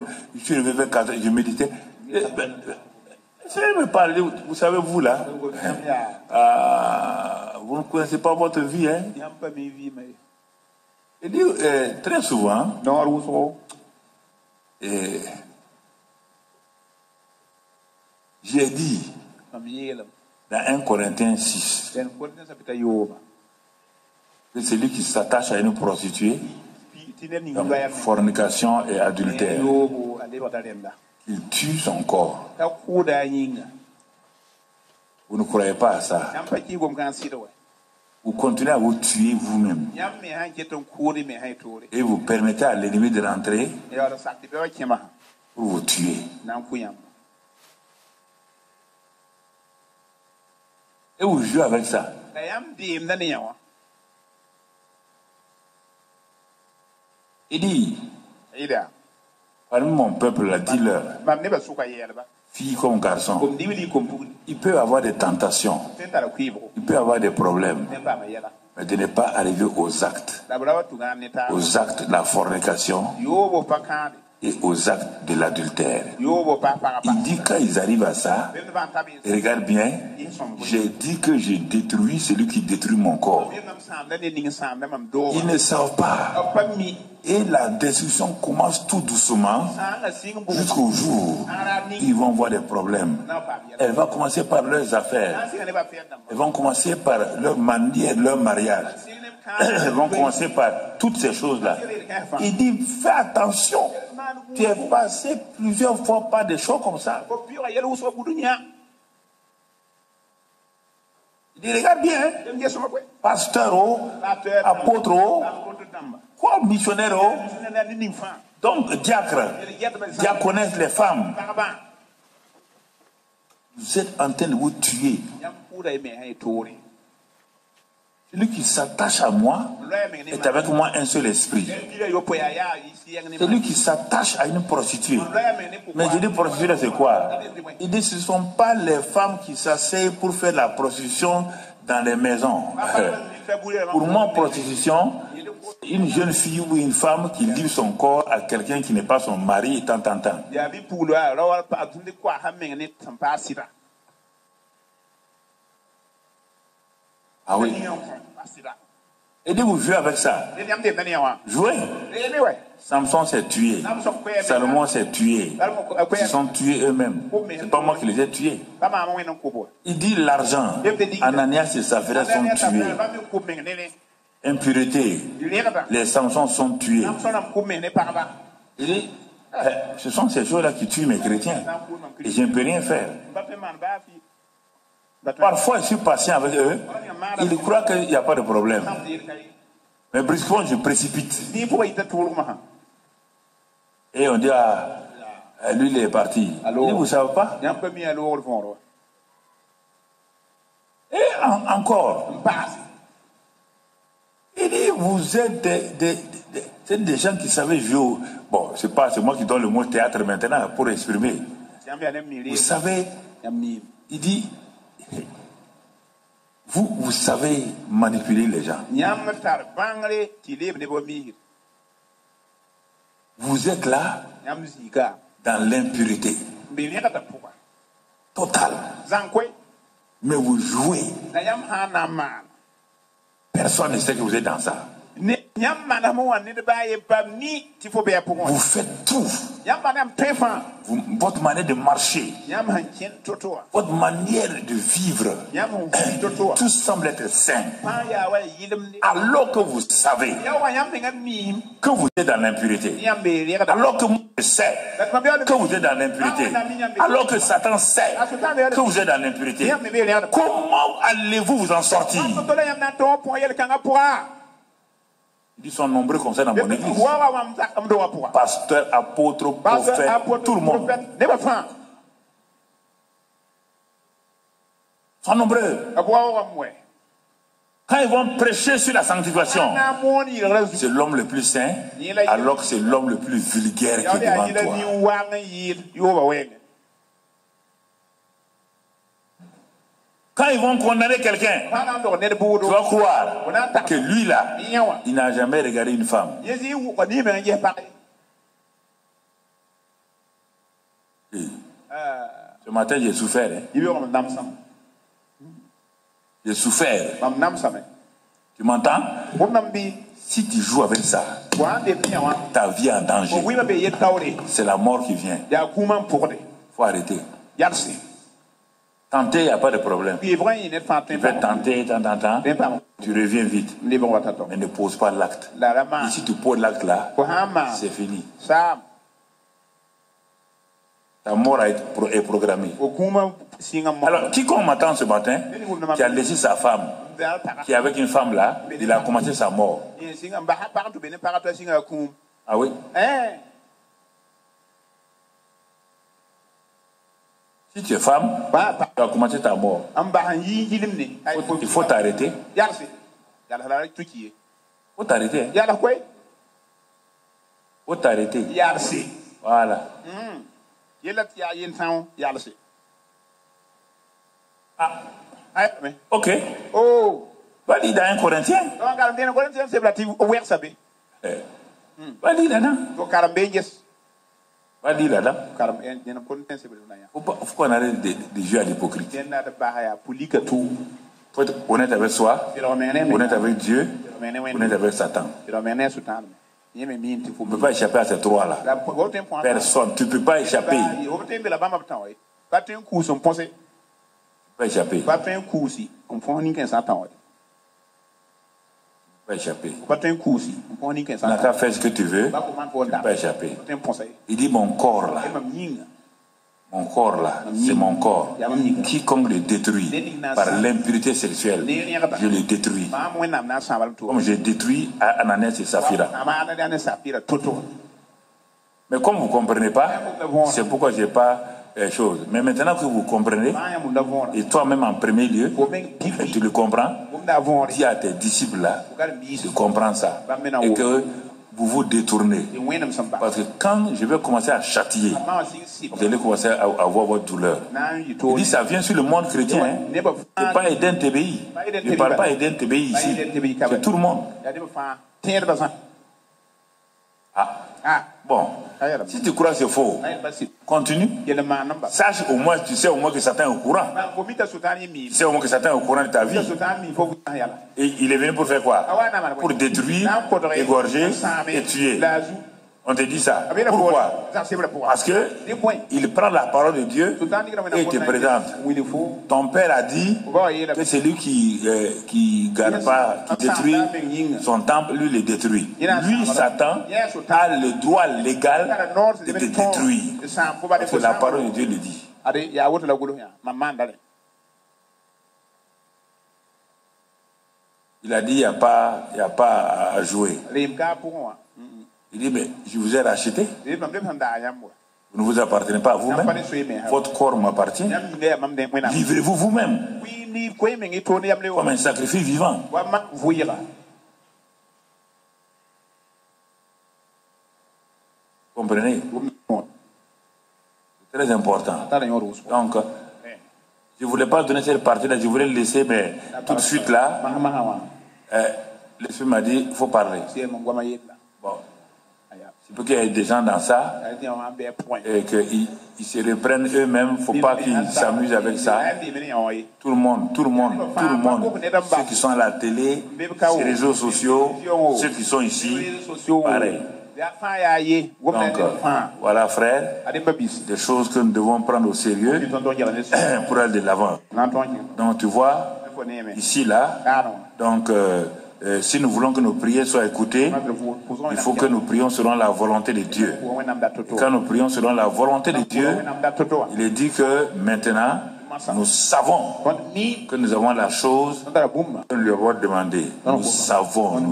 Je suis levé vers 4 heures, je méditais. Essayez de me parler, vous savez, vous là, vous ne connaissez pas votre vie, hein? Il dit très souvent, j'ai dit dans 1 Corinthiens 6 que celui qui s'attache à une prostituée, fornication et adultère, il tue son corps. Vous ne croyez pas à ça. Vous continuez à vous tuer vous-même. Et vous permettez à l'ennemi de rentrer pour vous tuer. Et vous jouez avec ça. Il dit, parmi mon peuple, la dis-leur, filles comme garçons, il peut avoir des tentations, il peut avoir des problèmes, mais de ne pas arriver aux actes de la fornication et aux actes de l'adultère. Il dit quand ils arrivent à ça, et regarde bien, j'ai dit que je détruis celui qui détruit mon corps. Ils ne savent pas. Et la destruction commence tout doucement jusqu'au jour où ils vont voir des problèmes. Elle va commencer par leurs affaires. Elles vont commencer par leur manière, leur mariage. Elles vont commencer par toutes ces choses-là. Il dit, fais attention. Tu es passé plusieurs fois par des choses comme ça. Il dit, regarde bien. Pasteur, apôtre, quoi, missionnaire, donc diacre, diaconesse, les femmes. Vous êtes en train de vous tuer. Celui qui s'attache à moi est avec moi un seul esprit. Celui qui s'attache à une prostituée. Mais je dis prostituée, c'est quoi? Il dit ce ne sont pas les femmes qui s'asseyent pour faire la prostitution dans les maisons. Pour moi, prostitution, une jeune fille ou une femme qui livre son corps à quelqu'un qui n'est pas son mari et tant. Ah oui. Et dit vous jouez avec ça. Jouez. Samson s'est tué. Salomon s'est tué. Ils se sont tués eux-mêmes. C'est pas moi qui les ai tués. Il dit l'argent. Ananias et Saphira sont tués. Impureté. Les Samsons sont tués. Il dit, ce sont ces choses-là qui tuent mes chrétiens. Et je ne peux rien faire. Parfois, je suis patient avec eux. Ils croient qu'il n'y a pas de problème. Mais brusquement, je précipite. Et on dit, lui, il est parti. Il dit, vous ne savez pas? Et encore. Il dit, vous êtes des gens qui savent jouer. Bon, c'est moi qui donne le mot théâtre maintenant pour exprimer. Vous savez, il dit, vous savez manipuler les gens. Vous êtes là dans l'impureté totale. Mais vous jouez. Personne ne sait que vous êtes dans ça. Vous faites tout. Votre manière de marcher, votre manière de vivre, tout semble être sain. Alors que vous savez que vous êtes dans l'impureté. Alors que moi je sais que vous êtes dans l'impureté. Alors que Satan sait que vous êtes dans l'impureté. Comment allez-vous vous en sortir? Ils sont nombreux comme ça dans mon église. Pasteur, apôtre, prophète, tout le monde. Ils sont nombreux. Quand ils vont prêcher sur la sanctification, c'est l'homme le plus saint, alors que c'est l'homme le plus vulgaire qui est devant toi. Quand ils vont condamner quelqu'un, tu vas croire que lui là, il n'a jamais regardé une femme. Ce matin, j'ai souffert. Hein? J'ai souffert. Tu m'entends? Si tu joues avec ça, ta vie est en danger. C'est la mort qui vient. Il faut arrêter. Tenter, il n'y a pas de problème. Tu peux tenter, tu reviens vite. Mais ne pose pas l'acte. Et si tu poses l'acte là, c'est fini. Ta mort est programmée. Alors, quiconque m'attend ce matin, qui a laissé sa femme, qui est avec une femme là, il a commencé sa mort. Ah oui? Si tu es femme, tu as commencé ta mort. Il faut t'arrêter. Il faut t'arrêter. Il faut t'arrêter. Voilà. Ah. Ok. Oh. Va lire dans 1 Corinthien. Va lire là-dedans. Va lire là-dedans. Faut qu'on arrête de jouer à l'hypocrite. Faut être honnête avec soi, honnête avec Dieu, honnête avec Satan. Tu ne peux pas échapper à ces trois-là. Personne. Tu ne peux pas échapper. Tu ne peux pas échapper. Tu ne peux pas échapper. Tu n'as qu'à faire ce que tu veux. Tu ne peux pas échapper. Il dit mon corps là. Mon corps là, c'est mon corps. Quiconque le détruit par l'impureté sexuelle, je le détruis. Comme j'ai détruit Ananias et Saphira. Mais comme vous ne comprenez pas, c'est pourquoi je n'ai pas chose. Mais maintenant que vous comprenez, et toi-même en premier lieu, tu le comprends, dis à tes disciples là, tu comprends ça. Et que vous vous détournez. Parce que quand je vais commencer à châtier, vous allez commencer à avoir votre douleur. Il dit ça vient sur le monde chrétien. Hein. Et pas Eden TBI. Je ne parle pas Eden TBI ici. C'est tout le monde. Ah. Bon. Si tu crois que c'est faux, continue. Sache au moins, tu sais au moins que Satan est au courant. Tu sais au moins que Satan est au courant de ta vie. Et il est venu pour faire quoi? Pour détruire, égorger et tuer. On te dit ça. Pourquoi? Parce que il prend la parole de Dieu et il te présente. Ton père a dit que c'est lui qui garde pas, qui détruit son temple, lui le détruit. Lui, Satan, a le droit légal de te détruire. Parce que la parole de Dieu le dit. Il a dit il n'y a pas à jouer. Il dit, mais je vous ai racheté. Vous ne vous appartenez pas à vous-même. Votre corps m'appartient. Livrez-vous vous-même. Comme un sacrifice vivant. Comprenez? C'est très important. Donc, je ne voulais pas donner cette partie-là, je voulais le laisser, mais tout de suite là, l'esprit m'a dit, il faut parler. Bon. C'est pour qu'il y ait des gens dans ça et qu'ils se reprennent eux-mêmes. Il ne faut pas qu'ils s'amusent avec ça. Tout le monde. Ceux qui sont à la télé, sur les réseaux sociaux, ceux qui sont ici, pareil. Donc, voilà, frère, des choses que nous devons prendre au sérieux pour aller de l'avant. Donc, tu vois, ici, là, donc, si nous voulons que nos prières soient écoutées, il faut que nous prions selon la volonté de Dieu. Et quand nous prions selon la volonté de Dieu, il est dit que maintenant, nous savons que nous avons la chose que nous lui avons demandé. Nous savons.